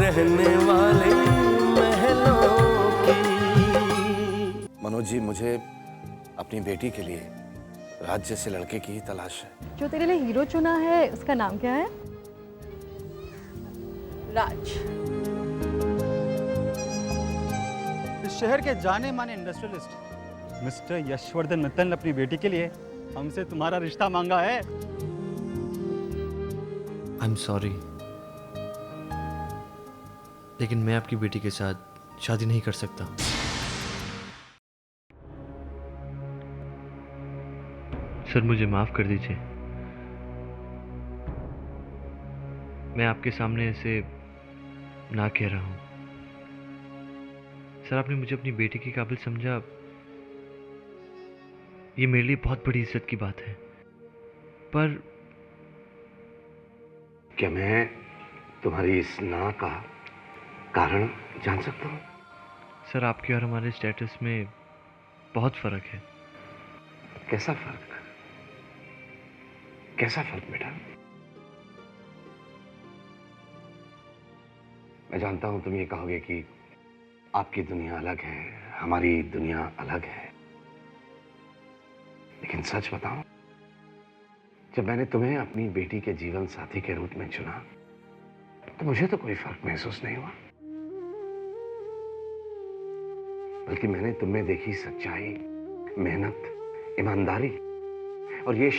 रहने वाले महलों की। मनोज जी, मुझे अपनी बेटी के लिए राज जैसे लड़के की ही तलाश है। जो तेरे लिए हीरो चुना है उसका नाम क्या है? राज। इस शहर के जाने माने इंडस्ट्रियलिस्ट मिस्टर यशवर्धन मित्तल ने अपनी बेटी के लिए हमसे तुम्हारा रिश्ता मांगा है। आई एम सॉरी, लेकिन मैं आपकी बेटी के साथ शादी नहीं कर सकता। सर, मुझे माफ कर दीजिए। मैं आपके सामने ऐसे ना कह रहा हूं। सर, आपने मुझे अपनी बेटी के काबिल समझा, ये मेरे लिए बहुत बड़ी इज्जत की बात है। पर क्या मैं तुम्हारी इस ना का कारण जान सकता हूँ? सर, आपके और हमारे स्टेटस में बहुत फर्क है। कैसा फर्क? कैसा फर्क बेटा? मैं जानता हूं तुम ये कहोगे कि आपकी दुनिया अलग है, हमारी दुनिया अलग है। लेकिन सच बताऊं, जब मैंने तुम्हें अपनी बेटी के जीवन साथी के रूप में चुना तो मुझे तो कोई फर्क महसूस नहीं हुआ। बल्कि मैंने तुम में देखी सच्चाई, मेहनत, ईमानदारी, और ये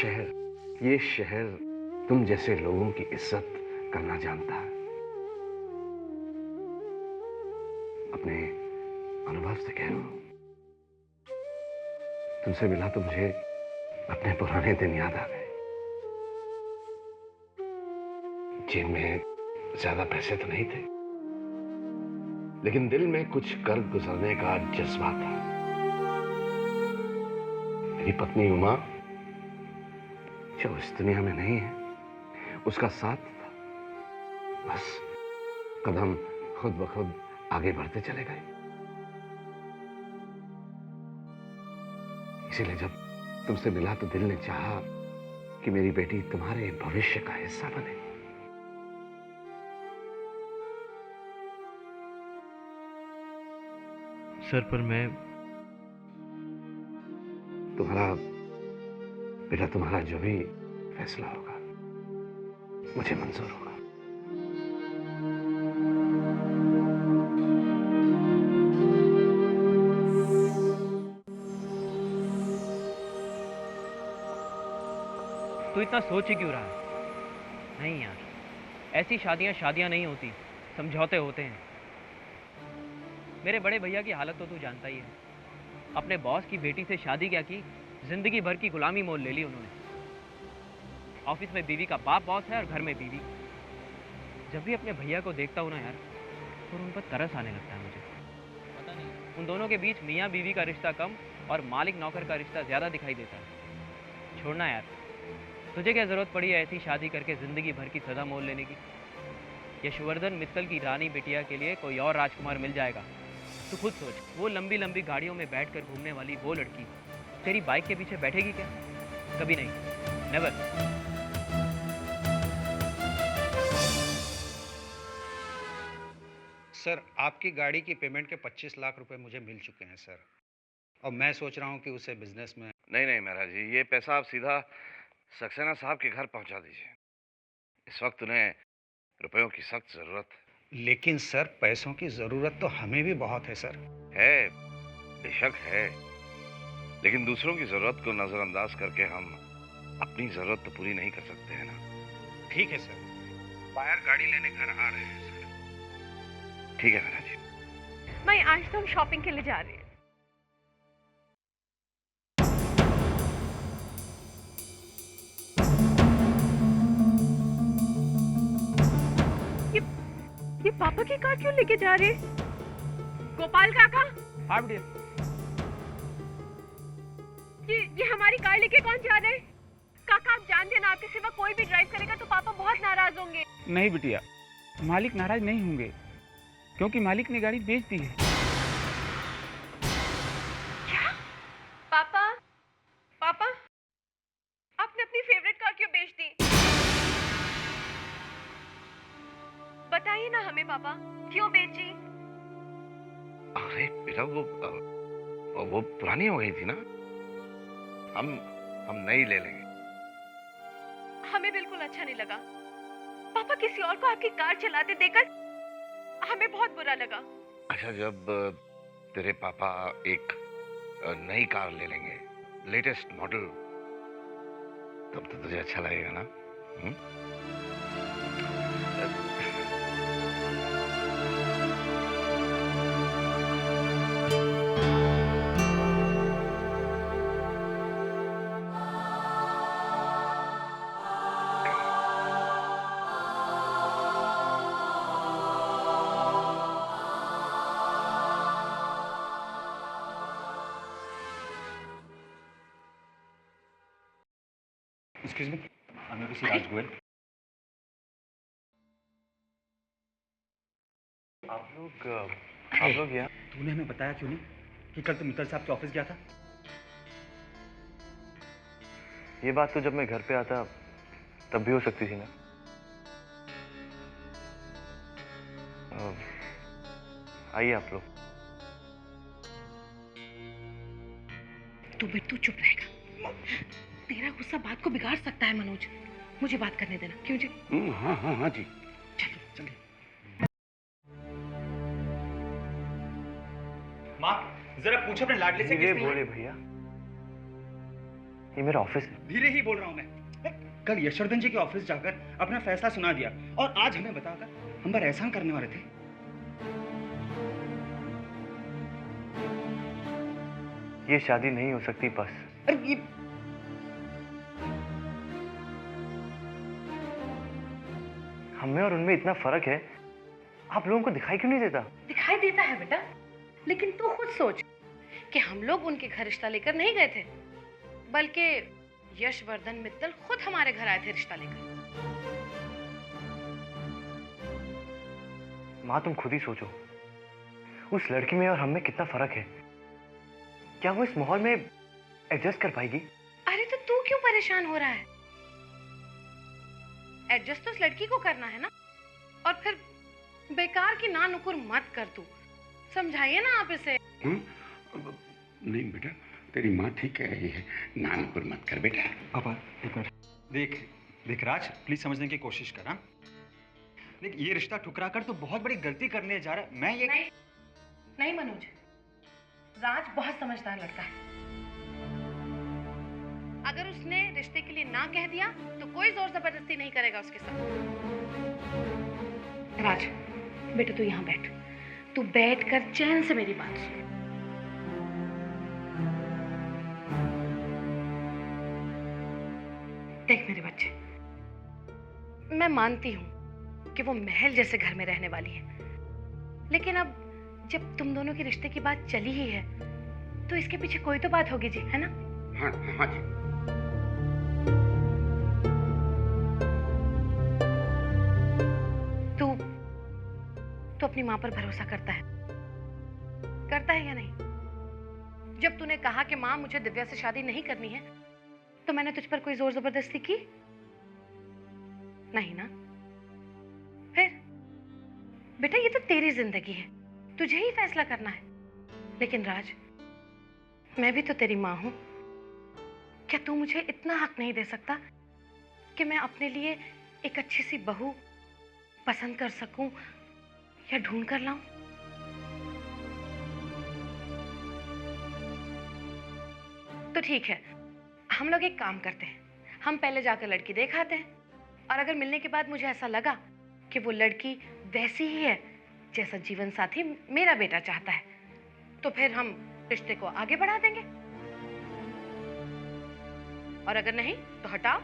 शहर तुम जैसे लोगों की इज्जत करना जानता है। अपने अनुभव से कह रहा हूं, तुमसे मिला तो मुझे अपने पुराने दिन याद आ गए। जेब में ज्यादा पैसे तो नहीं थे, लेकिन दिल में कुछ कर गुजरने का जज्बा था। मेरी पत्नी उमा, जो इस दुनिया में नहीं है, उसका साथ था। बस कदम खुद ब खुद आगे बढ़ते चले गए। इसीलिए जब तुमसे मिला तो दिल ने चाहा कि मेरी बेटी तुम्हारे भविष्य का हिस्सा बने। सर, पर मैं तुम्हारा जो भी फैसला होगा मुझे मंजूर होगा। तू इतना सोच ही क्यों रहा है? नहीं यार, ऐसी शादियां नहीं होती, समझौते होते हैं। मेरे बड़े भैया की हालत तो तू जानता ही है। अपने बॉस की बेटी से शादी क्या की, जिंदगी भर की गुलामी मोल ले ली उन्होंने। ऑफिस में बीवी का बाप बॉस है और घर में बीवी। जब भी अपने भैया को देखता हूँ ना यार, तो उन पर तरस आने लगता है मुझे। पता नहीं, उन दोनों के बीच मियाँ बीवी का रिश्ता कम और मालिक नौकर का रिश्ता ज्यादा दिखाई देता है। छोड़ना यार, तुझे क्या जरूरत पड़ी है ऐसी शादी करके जिंदगी भर की सजा मोल लेने की? यशवर्धन मित्तल की रानी बिटिया के लिए कोई और राजकुमार मिल जाएगा। तू खुद सोच, वो लंबी लंबी गाड़ियों में बैठकर घूमने वाली वो लड़की तेरी बाइक के पीछे बैठेगी क्या? कभी नहीं, नेवर। सर, आपकी गाड़ी की पेमेंट के 25 लाख रुपए मुझे मिल चुके हैं सर, और मैं सोच रहा हूँ कि उसे बिजनेस में। नहीं महाराज जी, ये पैसा आप सीधा सक्सेना साहब के घर पहुंचा दीजिए। इस वक्त उन्हें रुपयों की सख्त जरूरत है। लेकिन सर, पैसों की जरूरत तो हमें भी बहुत है सर। है, बेशक है, लेकिन दूसरों की जरूरत को नजरअंदाज करके हम अपनी जरूरत तो पूरी नहीं कर सकते हैं ना। ठीक है सर, बायर गाड़ी लेने घर आ रहे हैं सर। ठीक है महाराज जी। मैं आज तो हम शॉपिंग के लिए जा रहे हैं। ये पापा की कार क्यों लेके जा रहे? गोपाल काका, हाँ बेटे। ये हमारी कार लेके कौन जा रहे? काका, आप जानते ना, आपके सिवा कोई भी ड्राइव करेगा तो पापा बहुत नाराज होंगे। नहीं बिटिया, मालिक नाराज नहीं होंगे, क्योंकि मालिक ने गाड़ी बेच दी है। क्या? पापा, पापा, आपने अपनी फेवरेट कार क्यों बेच दी? बताइए ना हमें पापा? क्यों बेची? अरे बेटा वो पुरानी हो गई थी ना। हम नई ले लेंगे। हमें बिल्कुल अच्छा नहीं लगा पापा, किसी और को आपकी कार चलाते देखकर हमें बहुत बुरा लगा। अच्छा, जब तेरे पापा एक नई कार ले लेंगे, लेटेस्ट मॉडल, तब तो तुझे अच्छा लगेगा ना? एक्सक्यूज मी, मैं किसी राज गोयल। आप लोग यहाँ? तूने हमें बताया क्यों नहीं कि कल तुम मित्तल साहब के ऑफिस गया था? ये बात तो जब मैं घर पे आता तब भी हो सकती थी ना। आइए आप लोग। तू बिट्टू चुप रहेगा। तेरा गुस्सा बात को बिगाड़ सकता है मनोज। मुझे बात करने देना। क्यों जी? हाँ जी। चलो। माँ, जरा पूछो अपने लाडले से। धीरे बोले भैया, ये मेरा ऑफिस है। धीरे ही बोल रहा हूँ मैं। कल यशवर्धन जी के ऑफिस जाकर अपना फैसला सुना दिया और आज हमें बताकर हम पर एहसान करने वाले थे। ये शादी नहीं हो सकती बस। अरे ये हमें और उनमें इतना फर्क है, आप लोगों को दिखाई क्यों नहीं देता? दिखाई देता है बेटा, लेकिन तू खुद सोच कि हम लोग उनके घर रिश्ता लेकर नहीं गए थे, बल्कि यशवर्धन मित्तल खुद हमारे घर आए थे रिश्ता लेकर। माँ, तुम खुद ही सोचो, उस लड़की में और हम में कितना फर्क है। क्या वो इस माहौल में एडजस्ट कर पाएगी? अरे तो तू क्यों परेशान हो रहा है? एडजस्ट तो उस लड़की को करना है ना, और फिर बेकार की ना नुकुर मत कर। तू समझाइए ना आप इसे। नहीं बेटा, तेरी माँ ठीक कह रही है, ना नुकुर मत कर बेटा। पापा एक मिनट। देख राज, प्लीज समझने की कोशिश कर। हाँ देख, ये रिश्ता ठुकरा कर तो बहुत बड़ी गलती करने जा रहा है। मैं ये नहीं मनोज, राज बहुत समझदार लड़का है। अगर उसने रिश्ते के लिए ना कह दिया तो कोई जोर जबरदस्ती नहीं करेगा उसके साथ। राज बेटा, तू यहाँ बैठ। तू बैठ कर चैन से मेरी बात सुन। देख मेरे बच्चे, मैं मानती हूँ कि वो महल जैसे घर में रहने वाली है, लेकिन अब जब तुम दोनों के रिश्ते की बात चली ही है तो इसके पीछे कोई तो बात होगी जी, है ना? हाँ जी। तू अपनी माँ पर भरोसा करता है या नहीं? जब तूने कहा कि माँ मुझे दिव्या से शादी नहीं करनी है, तो मैंने तुझ पर कोई जोर जबरदस्ती की नहीं ना? फिर बेटा, ये तो तेरी जिंदगी है, तुझे ही फैसला करना है। लेकिन राज, मैं भी तो तेरी माँ हूं। क्या तू मुझे इतना हक नहीं दे सकता कि मैं अपने लिए एक अच्छी सी बहू पसंद कर सकूं या ढूंढ कर लाऊं? तो ठीक है, हम लोग एक काम करते हैं, हम पहले जाकर लड़की देख आते हैं, और अगर मिलने के बाद मुझे ऐसा लगा कि वो लड़की वैसी ही है जैसा जीवन साथी मेरा बेटा चाहता है, तो फिर हम रिश्ते को आगे बढ़ा देंगे। और अगर नहीं तो हटाओ।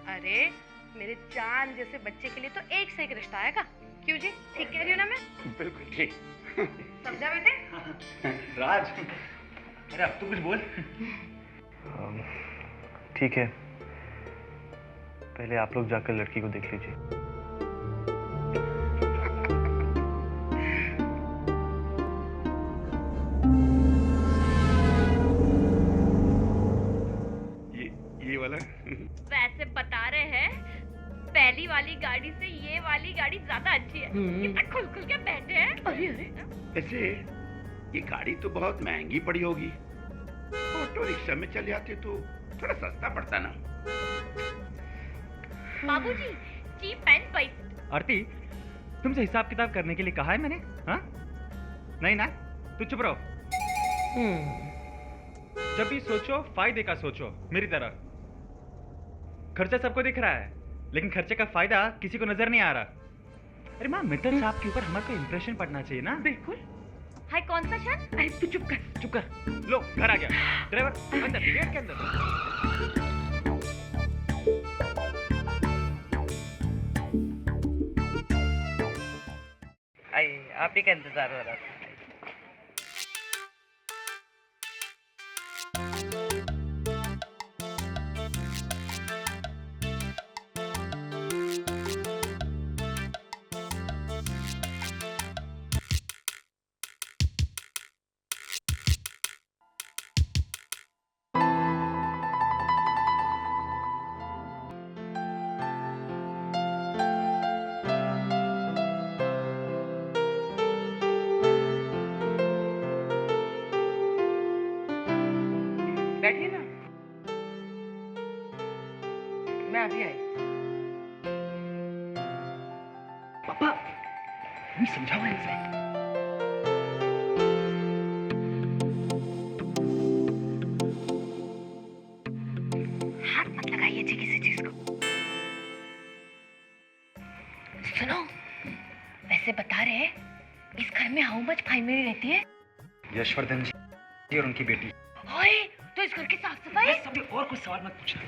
अरे मेरे चांद जैसे बच्चे के लिए तो एक से एक रिश्ता आएगा। क्यों जी, ठीक कह रही हूँ ना मैं? बिल्कुल ठीक। समझा बेटे? राज, अरे अब तो कुछ बोल। ठीक है, पहले आप लोग जाकर लड़की को देख लीजिए। ये वाला वैसे बता रहे हैं, पहली वाली गाड़ी से ये वाली गाड़ी गाड़ी ज्यादा अच्छी है, कितना खुल खुल के बैठे हैं। अरे अरे, वैसे ये गाड़ी तो बहुत महंगी पड़ी होगी, ऑटो रिक्शा में चले आते तो थोड़ा सस्ता पड़ता ना। बाबूजी, चीप एंड बेस्ट। आरती, तुमसे हिसाब किताब करने के लिए कहा है मैंने? हाँ? नहीं ना? तू चुप रहो। जब भी सोचो फायदे का सोचो, मेरी तरह। खर्चा सबको दिख रहा है, लेकिन खर्चे का फायदा किसी को नजर नहीं आ रहा। अरे माँ, मित्तल साहब के ऊपर हमारे को इंप्रेशन पड़ना चाहिए ना। बिल्कुल। हाय, कौन सा शर्ट? अरे तू चुप कर, चुप कर। लो, घर आ गया। ड्राइवर अंदर, गेट के अंदर। आइए, आप ही का इंतजार हो रहा था। बैठिए ना, मैं अभी आई। पापा, नहीं समझाओ इनसे। हाथ मत लगाइए जी किसी चीज को। सुनो, वैसे बता रहे इस घर में हाउ मच फैमिली रहती है? यशवर्धन जी और उनकी बेटी। ओए, तो इस घर की साफ सफाई? सभी और कुछ सवाल मत पूछना।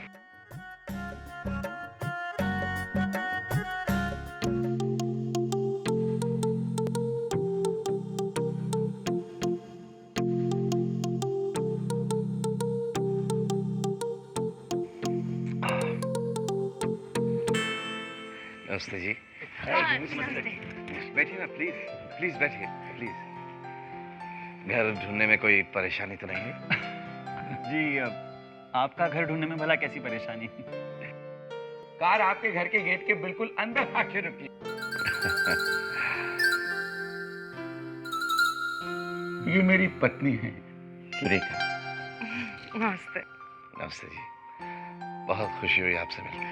नमस्ते जी। हाँ, नमस्ते। बैठिए ना, प्लीज प्लीज बैठिए प्लीज। घर ढूंढने में कोई परेशानी तो नहीं है? जी, आपका घर ढूंढने में भला कैसी परेशानी? कार आपके घर के गेट के बिल्कुल अंदर आके रुकी। ये मेरी पत्नी है, सुरेखा। नमस्ते। नमस्ते जी, बहुत खुशी हुई आपसे मिलकर।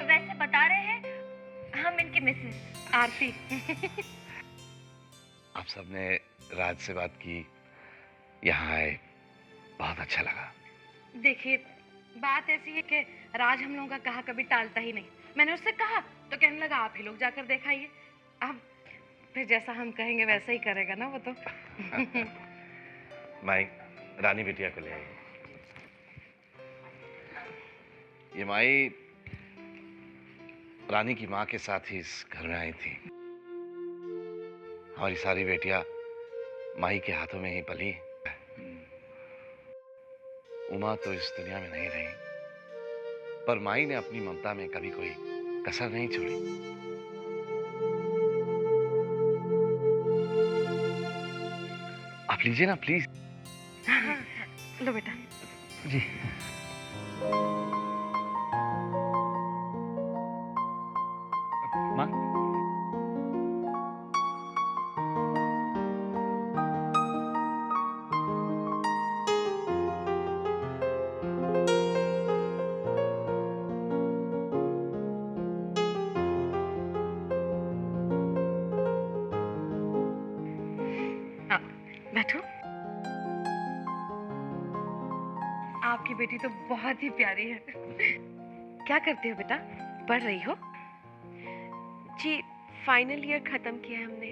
वैसे बता रहे हैं हम इनकी मिसेस आरती। आप सबने राज से बात की, यहाँ आए, बहुत अच्छा लगा। देखिए, बात ऐसी है कि राज हम लोगों का कहा कभी टालता ही नहीं। मैंने उससे कहा तो कहने लगा आप ही लोग जाकर देखाइए। अब फिर जैसा हम कहेंगे वैसा ही करेगा ना वो तो। माई, रानी बिटिया को ले आई। ये माई रानी की माँ के साथ ही इस घर में आई थी। हमारी सारी बेटियां माई के हाथों में ही पली। उमा तो इस दुनिया में नहीं रही, पर माई ने अपनी ममता में कभी कोई कसर नहीं छोड़ी। आप लीजिए ना प्लीज। लो बेटा। जी। माँ, बैठो। आपकी बेटी तो बहुत ही प्यारी है। क्या करते हो बेटा? पढ़ रही हो? जी, फाइनल ईयर खत्म किया है हमने।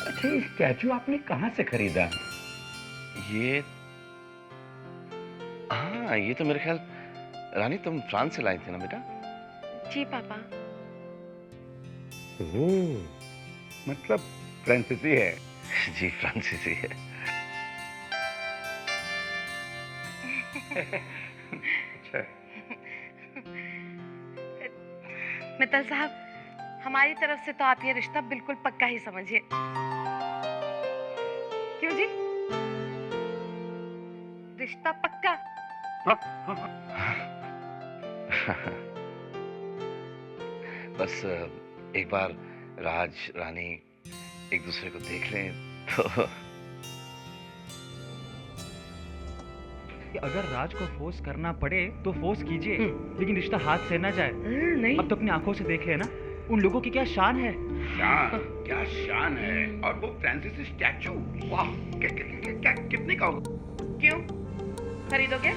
अच्छा, ये स्टैचू आपने कहाँ से खरीदा? ये, हाँ, ये तो मेरे ख्याल रानी तुम फ्रांस से लाई थी ना बेटा? जी पापा। मतलब फ्रांसीसी है? जी, फ्रांसीसी है। अच्छा। मित्तल साहब, हमारी तरफ से तो आप ये रिश्ता बिल्कुल पक्का ही समझिए। क्यों जी? रिश्ता पक्का। बस एक बार राज रानी एक दूसरे को देख लें तो। अगर राज को फोर्स करना पड़े तो फोर्स कीजिए, लेकिन रिश्ता हाथ से ना जाए। नहीं। अब तो अपनी आंखों से देख ले ना, उन लोगों की क्या शान है। शान? क्या शान है। और वो फ्रांसिस स्टैचू, वाह, कितने का होगा? क्यों खरीदोगे?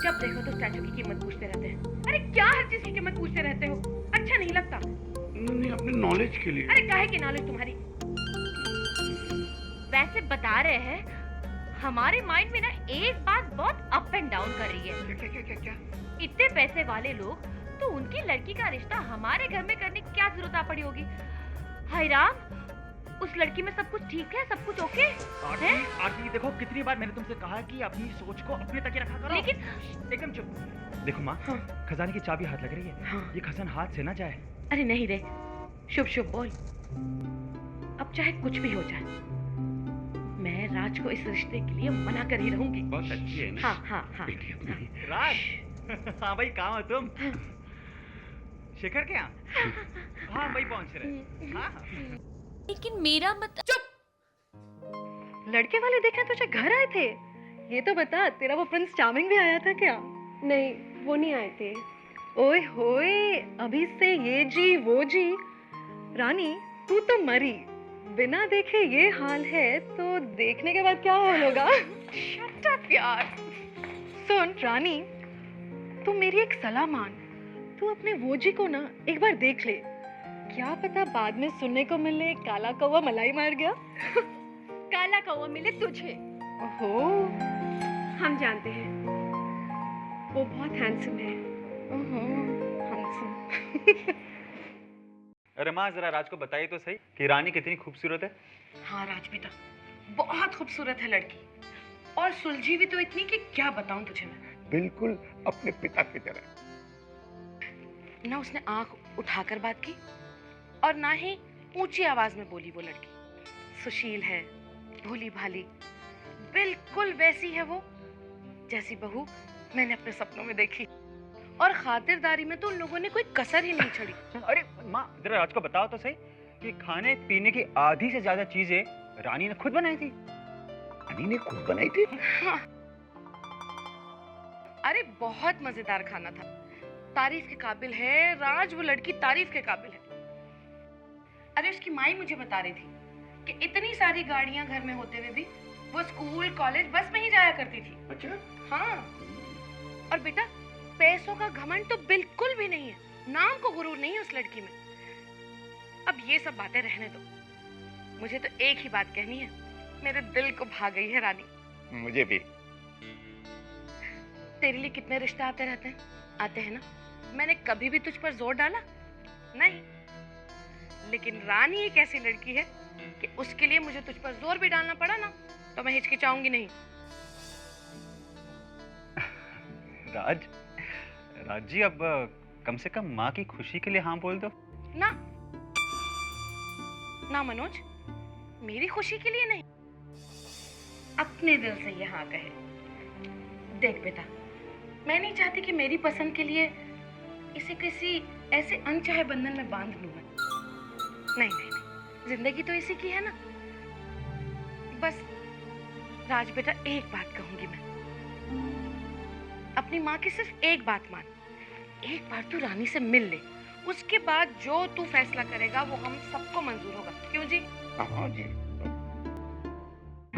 जब देखो तो स्टैचू की कीमत पूछते रहते हैं। अरे क्या हर चीज की कीमत पूछते रहते हो, अच्छा नहीं लगता। नहीं, अपने नॉलेज के लिए। अरे काहे की नॉलेज तुम्हारी? वैसे बता रहे हैं हमारे माइंड में ना एक बात बहुत अप एंड डाउन कर रही है। क्या? इतने पैसे वाले लोग तो उनकी लड़की का रिश्ता हमारे घर में करने की क्या जरूरत आ पड़ी होगी? हाय राम, उस लड़की में सब कुछ ठीक है, सब कुछ ओके है? आरती देखो, कितनी बार मैंने तुमसे कहा कि अपनी सोच को अपने तक ही रखा करो। लेकिन एकदम चुप। देखो माँ, खजाने की चाबी हाथ लग रही है। ये खजाना हाथ से ना जाए। अरे नहीं रे, शुभ शुभ बोल। अब चाहे कुछ भी हो जाए, मैं राज को इस रिश्ते के लिए मना कर ही रहूंगी। बहुत अच्छी है ना। हाँ हाँ हाँ। राज, हाँ भाई, कहाँ हो तुम? शेखर के यहाँ? हाँ भाई, पहुँच रहे। हाँ। लेकिन मेरा मत। लड़के वाले देखने तुझे घर आए थे? ये तो बता, तेरा वो प्रिंस चार्मिंग भी आया था क्या? नहीं, वो नहीं आए थे। ओए होए, अभी से ये जी वो जी। रानी, तू तो मरी। बिना देखे ये हाल है तो देखने के बाद क्या हाल होगा? शट अप यार। सुन रानी, तू मेरी एक सलाह मान। तू अपने वो जी को ना एक बार देख ले। क्या पता बाद में सुनने को मिले काला कौवा मलाई मार गया। काला कौवा मिले तुझे। ओहो, हम जानते हैं, वो बहुत हैंडसम है। ओहो, हैंडसम। अरे माँ, जरा राज को बताइए तो सही कि रानी कितनी खूबसूरत है। हाँ राज बेटा, बहुत खूबसूरत है लड़की, और सुलझी भी तो इतनी कि क्या बताऊं तुझे मैं। बिल्कुल अपने पिता की तरह। ना उसने आंख उठाकर बात की और ना ही ऊंची आवाज में बोली। वो लड़की सुशील है, भोली भाली, बिल्कुल वैसी है वो जैसी बहू मैंने अपने सपनों में देखी। और खातिरदारी में तो उन लोगों ने कोई कसर ही नहीं छोड़ी। अरे माँ, जरा राज को बताओ तो सही कि खाने पीने की आधी से ज्यादा चीजें रानी ने खुद बनाई थी। रानी ने खुद बनाई थी? हाँ। अरे बहुत मजेदार खाना था, तारीफ के काबिल है राज। वो लड़की तारीफ के काबिल है। अरे उसकी माई मुझे बता रही थी कि इतनी सारी गाड़ियां घर में होते हुए भी वो स्कूल कॉलेज बस में ही जाया करती थी। अच्छा। हाँ, और बेटा पैसों का घमंड तो बिल्कुल भी नहीं है, नाम को गुरूर नहीं है उस लड़की में। अब ये सब बातें रहने दो, मुझे तो एक ही बात कहनी है, मेरे दिल को भा गई है रानी। मुझे भी। तेरे लिए कितने रिश्ते आते रहते हैं, आते हैं ना। मैंने कभी भी तुझ पर जोर डाला नहीं, लेकिन रानी एक ऐसी लड़की है कि उसके लिए मुझे तुझ पर जोर भी डालना पड़ा ना तो मैं हिचकिचाऊंगी नहीं। राज जी, अब कम से कम माँ की खुशी के लिए हाँ बोल दो ना। ना मनोज, मेरी खुशी के लिए नहीं, अपने दिल से ये हाँ कहे। देख बेटा, मैं नहीं चाहती कि मेरी पसंद के लिए इसे किसी ऐसे अनचाहे बंधन में बांध लूं मैं। नहीं नहीं नहीं, जिंदगी तो इसी की है ना। बस राज बेटा, एक बात कहूंगी मैं, अपनी माँ की सिर्फ एक बात मान। एक बार तू रानी से मिल ले, उसके बाद जो तू फैसला करेगा वो हम सबको मंजूर होगा। क्यों जी? हाँ जी।